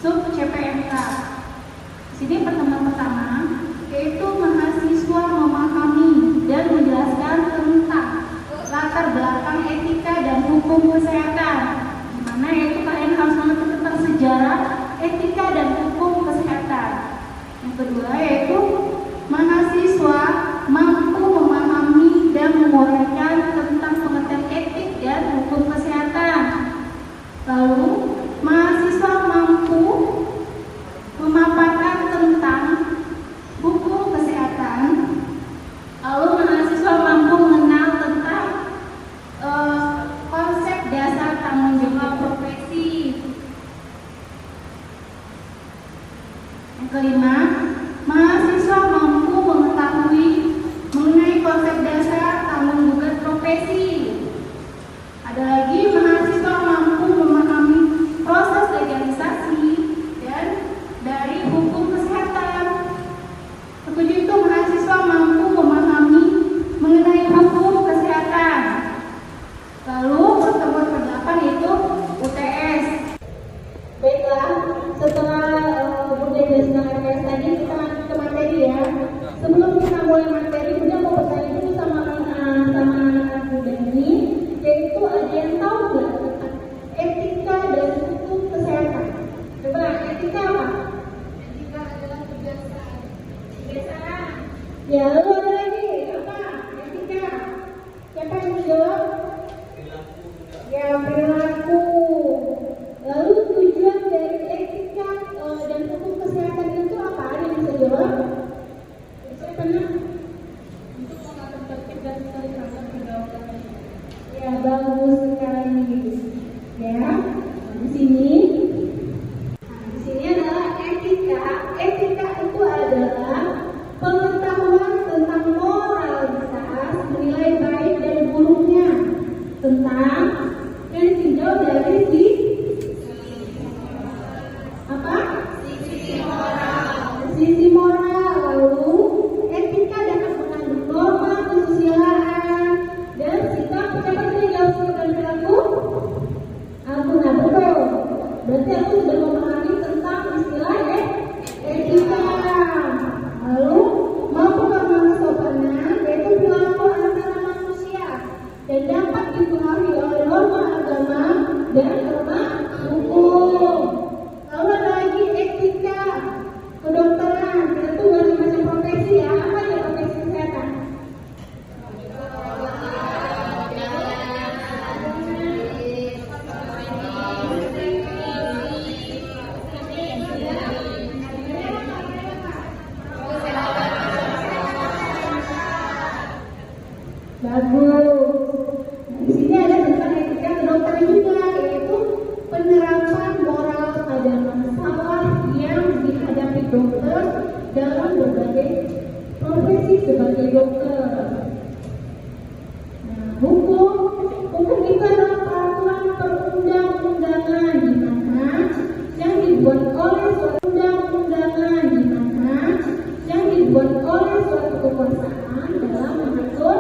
sub CPNK. Di sini pertemuan pertama yaitu mahasiswa memahami dan menjelaskan tentang latar belakang etika dan hukum kesehatan. Di mana yaitu kalian harus mengerti tentang sejarah etika dan hukum kesehatan. Yang kedua yaitu mahasiswa mampu memahami dan menguraikan tentang pengertian etik dan hukum kesehatan. Lalu mahasiswa mampu memaparkan tentang hukum kesehatan. Lalu mahasiswa mampu mengenal tentang konsep dasar tanggung jawab profesi. Yang kelima, mahasiswa mampu mengetahui mengenai konsep dasar tanggung jawab profesi. Ada lagi mahasiswa mampu memahami proses legalisasi dan dari hukum kesehatan. Ketujuh itu mahasiswa mampu memahami mengenai hukum kesehatan. Lalu pertemuan ke-8 itu UTS. Baiklah, setelah udah jelaskan UTS tadi kita lanjut ke materi ya. Sebelum kita mulai materi, udah mau bertanya dulu sama anak-anak muda ini, yaitu ada yang tahu nggak etika dan hukum kesehatan? Coba, etika apa? Etika adalah kebiasaan. Kebiasaan. Ya, lalu ada lagi apa? Etika. Siapa yang menjawab? Perilaku. Ya, perilaku. Lalu tujuan dari etika dan hukum kesehatan itu apa? Ada yang bisa jawab? Siapa nih? Untuk mengatur tertib dan ketertiban pergaulan. Ya, bagus sekali. Ya, di sini adalah etika. Etika itu adalah pengetahuan tentang moralitas, nilai baik dan buruknya, tentang dan tinjau dari sisi moral. Lalu etika dapat mengandung norma kesusilaan dan sikap dan perilaku. Nah, betul. Berarti aku sudah memahami tentang istilah etika. Lalu mampu mengesopannya, yaitu perilaku antara manusia dan dapat dipengaruhi oleh norma agama dan norma hukum. Lalu ada lagi etika kedokteran. Kita tuh macam profesi ya. Apa ya profesi kesehatan? Bagus. Di sini ada tentang etika kedokteran juga, yaitu penerapan moral pada masalah yang dihadapi dokter dalam berbagai profesi sebagai dokter. Nah, hukum itu adalah peraturan perundang-undangan di mana yang dibuat oleh suatu kekuasaan dalam mengatur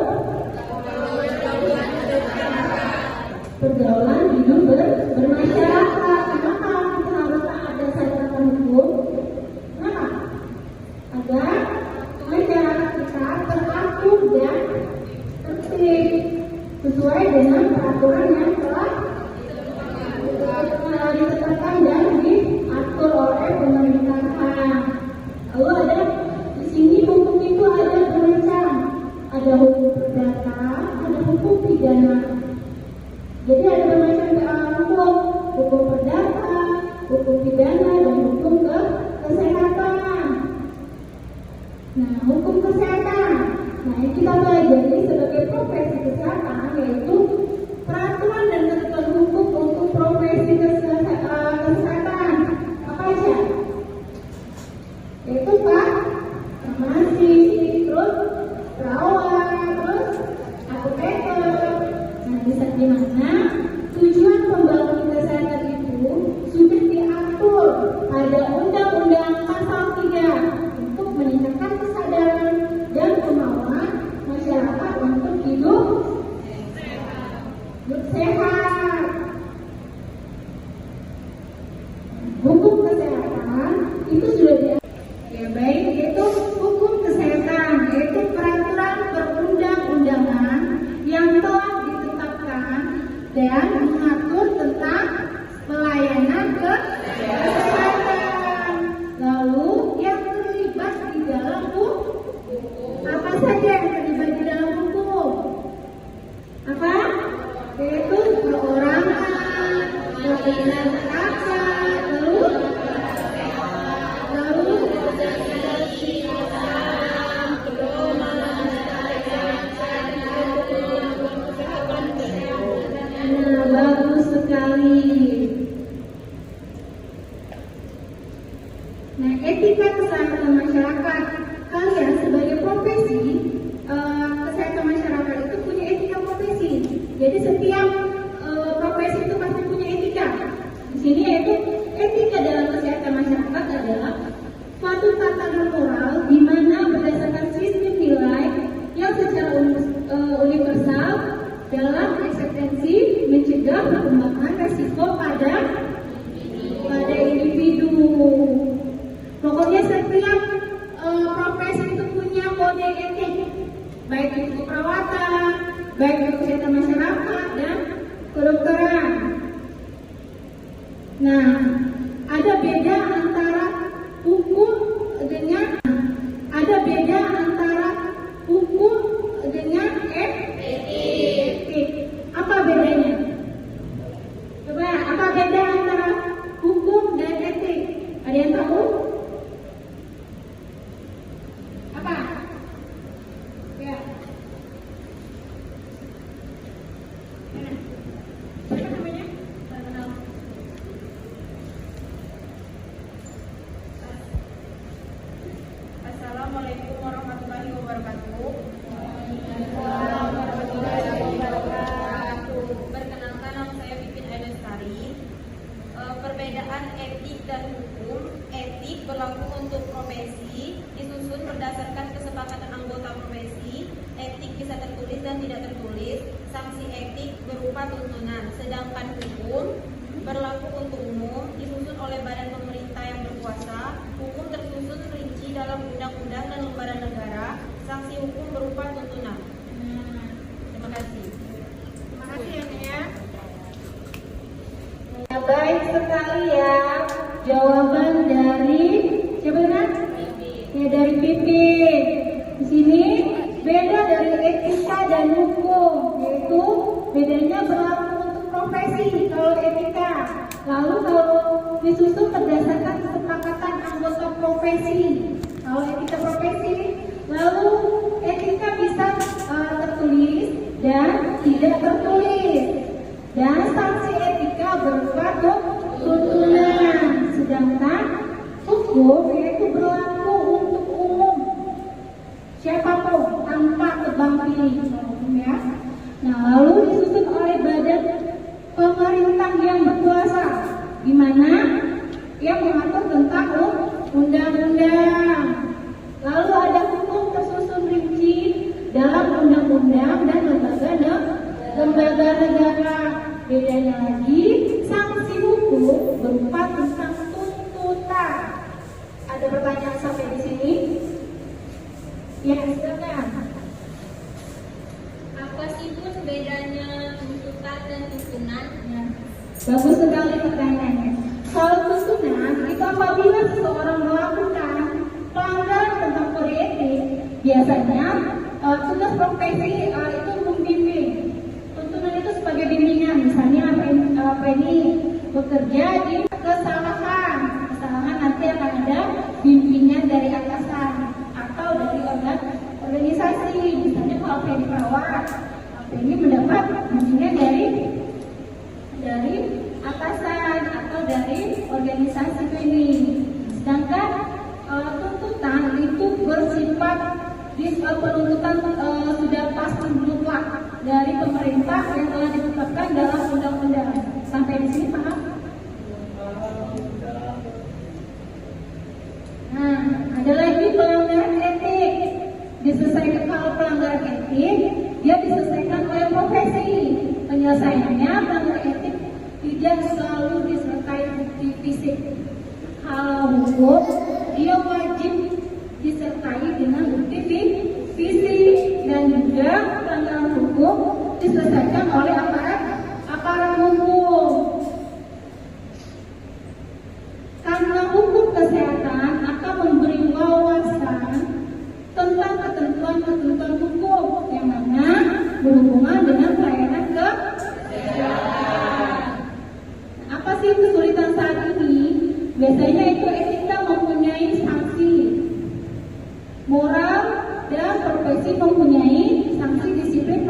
pergaulan hidup bermasyarakat. Kenapa kita harus taat dan syariat hukum? Kenapa? Agar masyarakat kita teratur dan tertib sesuai dengan peraturan yang telah ditetapkan dan diatur oleh pemerintahan. Lalu ada di sini hukum itu ada bermacam. Ada hukum perdata, ada hukum pidana. Jadi ada macam hukum perdata, hukum pidana, dan hukum kesehatan. Nah, hukum kesehatan. Nah, yang kita pelajari sebagai profesi kesehatan yaitu peraturan dan ketentuan hukum untuk profesi kesehatan. Apa aja? Yaitu farmasi, terus perawat, terus apoteker. Nah, di mana tujuan pembangunan kesehatan itu sudah diatur pada Undang-Undang Pasal 3 untuk meningkatkan kesadaran dan kemauan masyarakat untuk hidup sehat. Hukum kesehatan itu sudah di ya baik, yaitu hukum kesehatan, yaitu peraturan perundang-undangan yang telah ditetapkan dan mengatur tentang pelayanan kesehatan. Lalu yang terlibat di dalam hukum, apa saja yang terlibat di dalam hukum? Apa? Yaitu perorangan, perlindungan akta, bagus sekali. Nah, etika kesehatan masyarakat, kalian sebagai profesi kesehatan masyarakat itu punya etika profesi. Jadi setiap profesi itu pasti punya etika. Di sini yaitu etika dalam kesehatan masyarakat adalah suatu tatanan moral di mana berdasarkan sistem nilai yang secara universal dalam eksistensi mencegah perkembangan resiko pada individu. Pokoknya setiap profesi itu punya kode etik, baik itu perawatan, baik itu kesehatan masyarakat dan kedokteran. Nah, ada beda antara hukum dengan etik. Apa bedanya? Coba, apa beda antara hukum dan etik? Ada yang tahu? Apa? Ya. Siapa namanya? Assalamualaikum warahmatullahi wabarakatuh. Perkenalkan, nama saya Pipin Aidestari. Perbedaan etik dan hukum. Etik berlaku untuk profesi, disusun berdasarkan kesepakatan anggota profesi. Etik bisa tertulis dan tidak tertulis. Sanksi etik berupa tuntunan. Sedangkan hukum berlaku untuk umum, disusun oleh badan pemerintah yang berkuasa. Hukum tersusun rinci dalam undang-undang dan lembaran negara. Sanksi hukum berupa tuntunan. Terima kasih. Terima kasih ya, Nia. Ya, baik sekali ya. Jawaban dari siapa kan? Ya, dari Pipin. Di sini beda dari etika dan hukum, yaitu bedanya berlaku untuk profesi kalau etika. Lalu kalau disusun berdasarkan kesepakatan anggota profesi, kalau etika profesi. Lalu etika bisa tertulis dan tidak tertulis. Dan sanksi etika berupa tuntunan. Sedangkan hukum yaitu berlaku untuk umum, siapapun tanpa tebang pilih, ya. Nah, lalu disusun oleh badan pemerintah yang berkuasa, di mana yang mengatur tentang undang-undang. Lalu ada hukum tersusun rinci dalam undang-undang dan lembaga negara. Bedanya lagi, sanksi hukum berupa tentang tuntutan. Ada pertanyaan sampai di sini? Ya, silakan. Apa sih pun bedanya tuntutan dan tuntunan? Ya. Bagus sekali pertanyaannya. Kalau tuntunan itu apabila seseorang melakukan pelanggaran tentang kode etik, biasanya tugas profesi itu membimbing. Tuntunan itu sebagai bimbingan, misalnya apa ini bekerja di kesalahan nanti akan ada bimbingan dari atasan atau dari organisasi. Misalnya kalau Penny perawat, Penny mendapat bimbingan dari atasan atau dari organisasi Penny. Sedangkan tuntutan itu bersifat penuntutan sudah pasti mutlak dari pemerintah yang telah ditetapkan dalam undang-undang. Sampai di sini paham? Nah, ada lagi pelanggaran etik. Diselesaikan kalau pelanggaran etik, dia diselesaikan oleh profesi. Penyelesaiannya pelanggaran etik tidak selalu disertai bukti fisik. Kalau hukum, dia wajib disertai dengan bukti fisik dan juga pelanggaran hukum diselesaikan oleh aparat hukum. Karena hukum kesehatan akan memberi wawasan tentang ketentuan-ketentuan hukum yang mana berhubungan dengan pelayanan kesehatan. Apa sih kesulitan saat ini? Biasanya itu etika mempunyai sanksi, moral dan profesi mempunyai sanksi disiplin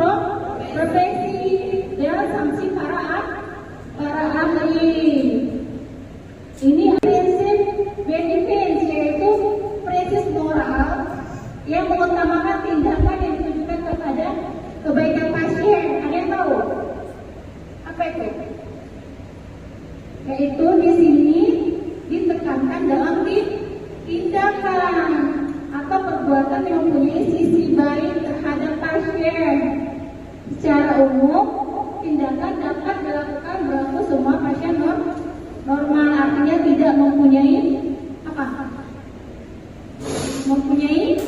profesi dan sanksi para ahli. Ini prinsip benefits, yaitu prinsip moral yang mengutamakan tindakan yang ditujukan kepada kebaikan pasien. Ada yang tahu apa itu? Yaitu di sini ditekankan dalam tindakan atau perbuatan yang mempunyai sisi baik terhadap pasien. Secara umum, tindakan dapat dilakukan berlaku semua pasien normal, artinya tidak mempunyai apa? Mempunyai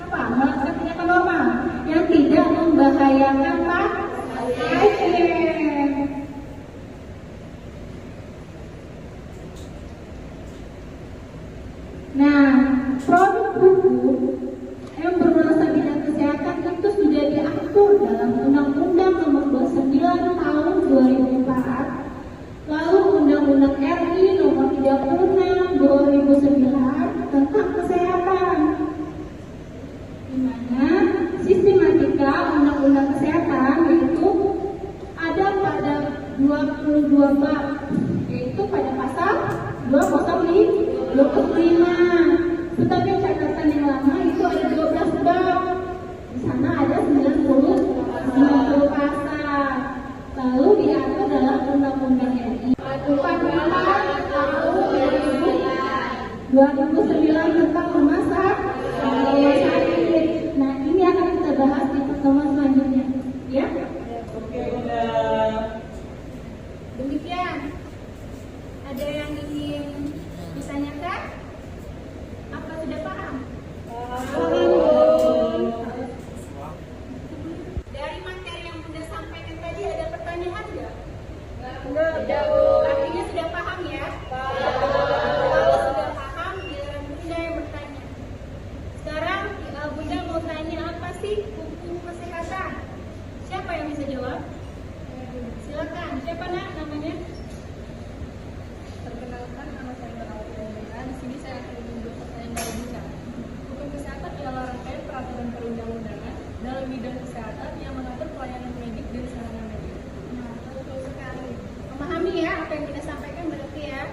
apa? Melakukan tindakan normal yang tidak membahayakan pasien. Nah, produk hukum yang berurusan bidang kesehatan itu sudah diatur dalam Undang-Undang Nomor 29 Tahun 2004, lalu Undang-Undang RI Nomor 36 2009 tentang kesehatan, di mana sistematika Undang-Undang Kesehatan yaitu ada pada 22 bab, yaitu pada pasal 205. Tetapi catatan yang lama itu ada 12 bab. Di sana ada 90 pasal. Lalu diatur dalam Undang-Undang RI 44 tahun 2009 tentang rumah sakit. Nah, ini akan kita bahas di pertemuan selanjutnya, ya? Oke, Bunda. Demikian. Ada yang ingin ditanyakan? Apa sudah paham? Dari materi yang Bunda sampaikan tadi ada pertanyaan nggak? Tidak. Artinya sudah paham ya? Kalau sudah paham, giliran Bunda yang bertanya. Sekarang Bunda mau tanya, apa sih hukum kesehatan? Siapa yang bisa jawab? Silakan. Siapa namanya? Perkenalkan, nama saya Nurul. Di sini saya akan menunjuk pertanyaan dari Bunda. Hukum kesehatan adalah rangkaian peraturan perundang-undangan dalam bidang kesehatan yang mengatur pelayanan medik dan sarana medik. Nah, betul sekali. Memahami ya apa yang kita sampaikan berarti ya.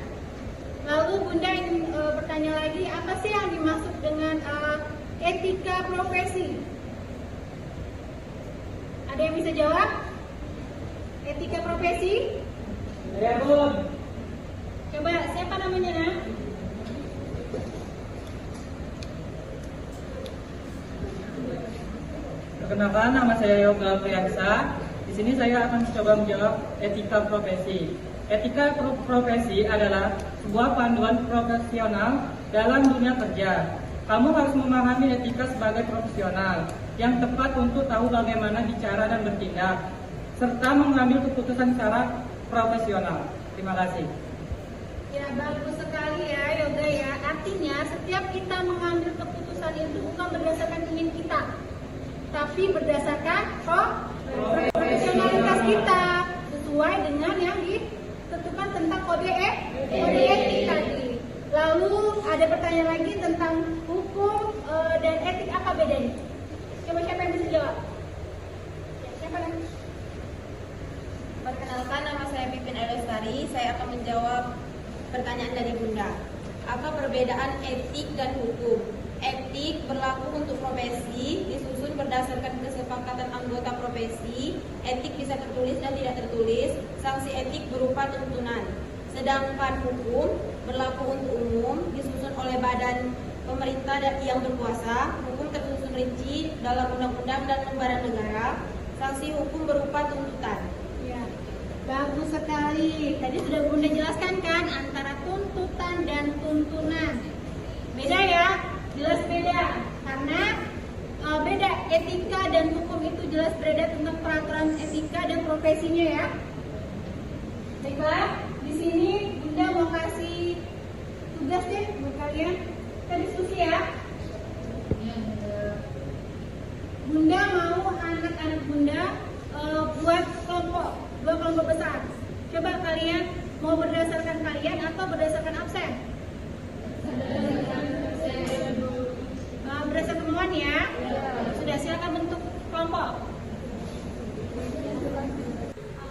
Lalu Bunda ingin bertanya lagi, apa sih yang dimaksud dengan etika profesi? Ada yang bisa jawab? Etika profesi? Ya, Bun. Coba, siapa namanya, Nak? Perkenalkan, nama saya Yoga Priyansa. Di sini saya akan coba menjawab etika profesi. Etika profesi adalah sebuah panduan profesional dalam dunia kerja. Kamu harus memahami etika sebagai profesional yang tepat untuk tahu bagaimana bicara dan bertindak, serta mengambil keputusan secara profesional. Terima kasih. Ya, bagus sekali ya, Yoga ya. Artinya setiap kita mengambil keputusan itu bukan berdasarkan ingin kita, tapi berdasarkan profesionalitas kita, sesuai dengan yang ditentukan tentang kode etik tadi. Lalu ada pertanyaan lagi tentang hukum dan etik, apa bedanya? Coba siapa yang bisa jawab? Ya, siapa lagi? Perkenalkan, nama saya Pipin Elestari. Saya akan menjawab pertanyaan dari Bunda. Apa perbedaan etik dan hukum? Etik berlaku untuk profesi, disusun berdasarkan kesepakatan anggota profesi. Etik bisa tertulis dan tidak tertulis. Sanksi etik berupa tuntunan. Sedangkan hukum berlaku untuk umum, disusun oleh badan pemerintah yang berkuasa. Hukum tersusun rinci dalam undang-undang dan lembaran negara. Sanksi hukum berupa tuntutan. Ya, bagus sekali. Tadi sudah Bunda jelaskan kan antara tuntutan dan tuntunan. Beda ya, jelas beda. Karena beda etika dan hukum itu jelas beda tentang peraturan etika dan profesinya ya. Baiklah, di sini Bunda mau kasih tugas deh buat kalian. Kita diskusi ya. Bunda mau anak-anak Bunda buat kelompok, 2 kelompok besar. Coba kalian mau berdasarkan kalian atau berdasarkan absen? Berdasarkan kemauan ya. Sudah, silakan bentuk kelompok.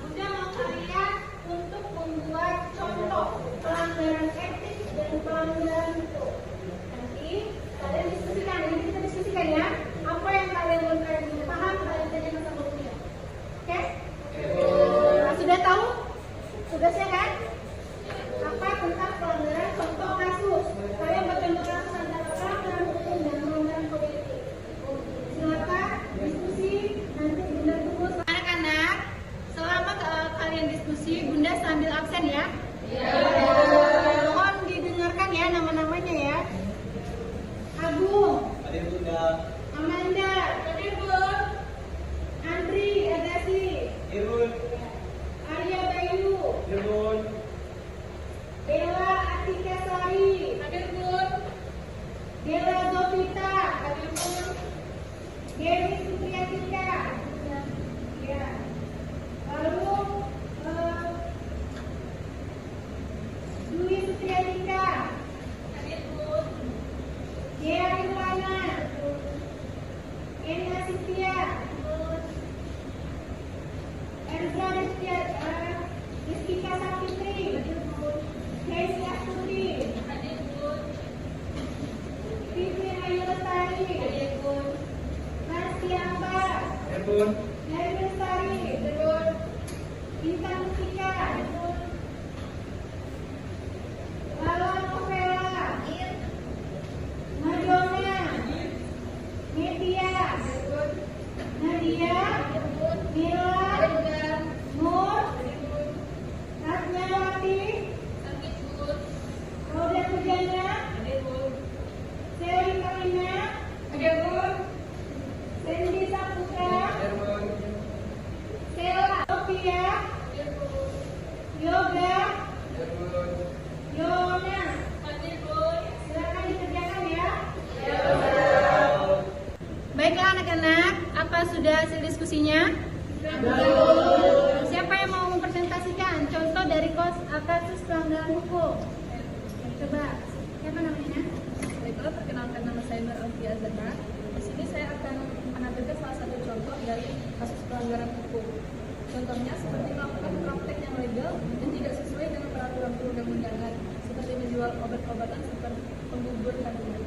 Bunda mau kalian untuk membuat contoh pelanggaran etik dan pelanggaran hukum. Nanti kalian diskusikan, ini kita diskusikan ya. Apa yang kalian belum paham, kalian tanyakan sama Bunda. Oke? Nah, sudah tahu tugasnya kan? Apa tentang pelanggaran contoh kasus? Kalian bercontoh kasus antara pelanggaran hukum dan pelanggaran kode etik. Silakan diskusi, nanti Bunda tunggu. Anak-anak, selama kalian diskusi, Bunda sambil absen ya. Mohon didengarkan ya nama-namanya ya. Agung, Amanda, Andri, Agasi, Arya Bayu, Bella Atika Sari, Bella Zofita, Dewi Supriyatika, ya. Lalu Dwi Supriyatika, Dea Irwana, Ena Setia, Erza Rizkika Sapitri, Hesi Astuti, Fitri Ayu Lestari, Nasti Ambar, Nari Lestari, Intan Mustika, Lala Novela, Madonna, Media, Nadia, Mila, Nur, Ratnawati, Roda Pujana, Seri Karina, Sandy Saputra, Sela, Sofia, Yoga, Yona. Silakan dikerjakan ya. Baiklah anak-anak, apa sudah hasil diskusinya? Siapa yang mau mempresentasikan contoh dari kasus pelanggaran hukum? Coba, siapa namanya? Baiklah, perkenalkan nama saya Nur Alfia Zahra. Di sini saya akan menampilkan salah satu contoh dari kasus pelanggaran hukum. Contohnya seperti melakukan praktek yang legal dan tidak sesuai dengan peraturan perundang-undangan, seperti menjual obat-obatan seperti penggugur kandungan.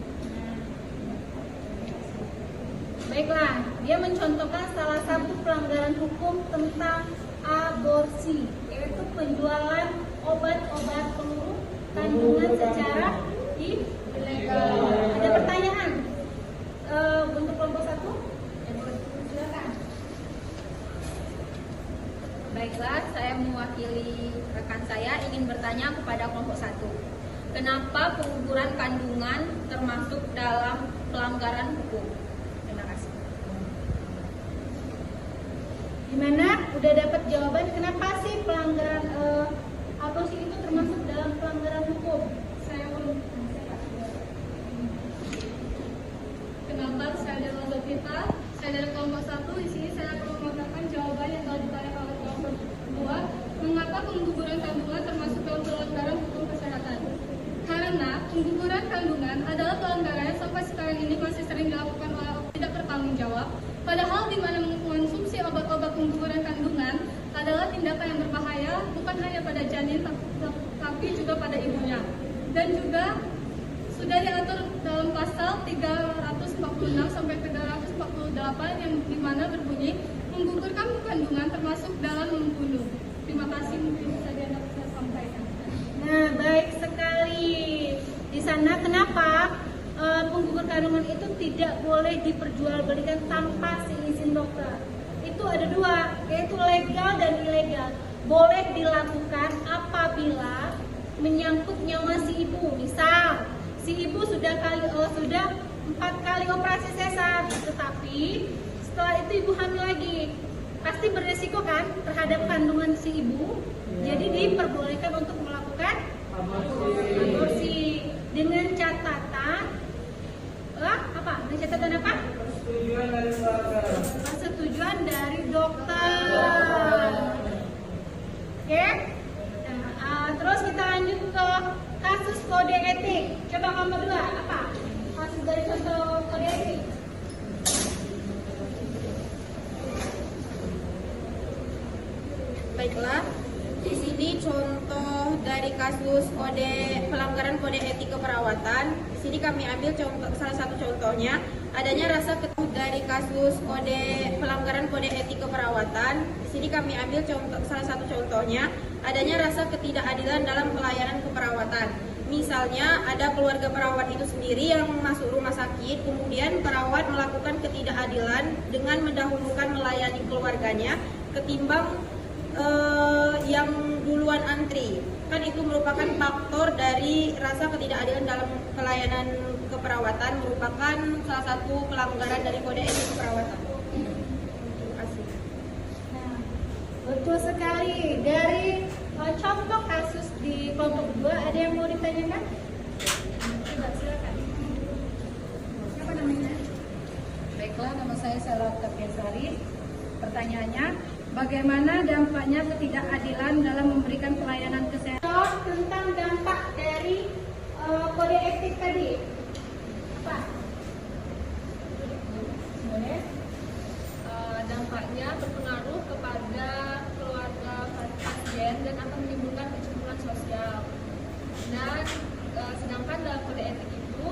Baiklah, dia mencontohkan salah satu pelanggaran hukum tentang aborsi, yaitu penjualan obat-obat pengurus kandungan secara ilegal. Ada pertanyaan untuk kelompok 1? Silakan. Baiklah, saya mewakili rekan saya ingin bertanya kepada kelompok 1. Kenapa pengguguran kandungan termasuk dalam pelanggaran hukum? Terima kasih. Gimana? Udah dapat jawaban kenapa sih pelanggaran aborsi itu termasuk dalam pelanggaran hukum? Kenalkan, saya adalah Zofita. Saya dari kelompok 1. Di sini saya akan mengatakan jawaban yang telah ditanyakan oleh kelompok 2. Mengapa pengguguran kandungan termasuk dalam pelanggaran hukum kesehatan? Karena pengguguran kandungan adalah pelanggaran yang sampai sekarang ini masih sering dilakukan oleh tidak bertanggung jawab. Padahal di mana mengkonsumsi obat-obat pengguguran kandungan adalah tindakan yang berbahaya bukan hanya pada janin tapi juga pada ibunya. Dan juga sudah diatur dalam pasal 346 sampai 348 yang dimana berbunyi menggugurkan kandungan termasuk dalam membunuh. Terima kasih, mungkin bisa dapat saya sampaikan. Nah, baik sekali. Di sana kenapa penggugur kandungan itu tidak boleh diperjualbelikan tanpa seizin dokter? Itu ada 2, yaitu legal dan ilegal. boleh dilakukan apabila menyangkut nyawa si ibu. Misal, si ibu sudah 4 kali operasi sesar, tetapi setelah itu ibu hamil lagi. Pasti beresiko kan terhadap kandungan si ibu. Jadi diperbolehkan untuk melakukan aborsi dengan catatan apa? Dengan catatan apa? Persetujuan dari dokter. Oke? Nah, terus kita lanjut ke kasus kode etik. Coba nomor 2 apa? Kasus dari contoh kode etik. Baiklah, di sini contoh dari kasus pelanggaran kode etik keperawatan. Di sini kami ambil salah satu contohnya, adanya rasa dari kasus pelanggaran kode etik keperawatan. Di sini kami ambil salah satu contohnya, adanya rasa ketidakadilan dalam pelayanan keperawatan. Misalnya ada keluarga perawat itu sendiri yang masuk rumah sakit, kemudian perawat melakukan ketidakadilan dengan mendahulukan melayani keluarganya ketimbang yang duluan antri. Kan itu merupakan faktor dari rasa ketidakadilan dalam pelayanan keperawatan, merupakan salah satu pelanggaran dari kode etik keperawatan. Terima kasih. Nah, betul sekali. Dari contoh kasus di kelompok 2 ada yang mau ditanyakan? Coba silakan. Siapa namanya? Baiklah, nama saya Sarah Tapiasari. Pertanyaannya, bagaimana dampaknya ketidakadilan dalam memberikan pelayanan kesehatan? Tentang dampak dari kode etik tadi. Apa? Boleh? Dampaknya berpengaruh kepada keluarga pasien dan akan menimbulkan kecemburuan sosial. Dan sedangkan dalam kode etik itu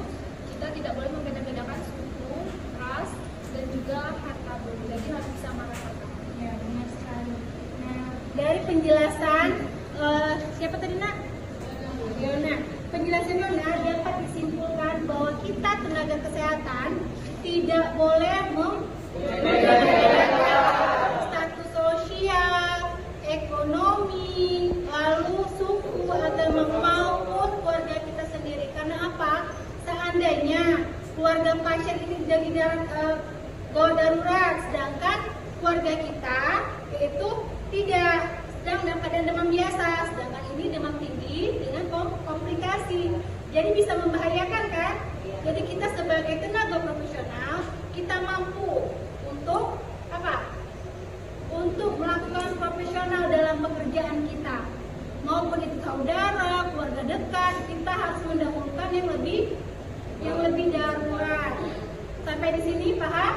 kita tidak boleh membeda-bedakan suku, ras, dan juga harta benda. Jadi harus bisa meratakan. Ya, benar sekali. Nah, dari penjelasan siapa tadi nak? Yona. Penjelasan Yona dapat disimpulkan bahwa kita tenaga kesehatan tidak boleh status sosial, ekonomi, lalu suku atau maupun keluarga kita sendiri. Karena apa? Seandainya keluarga pasien ini jadi gawat darurat, sedangkan keluarga kita yaitu tidak sedang dalam keadaan demam biasa, sedangkan ini demam tinggi dengan komplikasi, jadi bisa membahayakan kan? Jadi kita sebagai tenaga profesional kita mampu untuk apa? Untuk melakukan profesional dalam pekerjaan kita, maupun itu saudara, keluarga dekat, kita harus mendahulukan yang lebih darurat. Sampai di sini paham?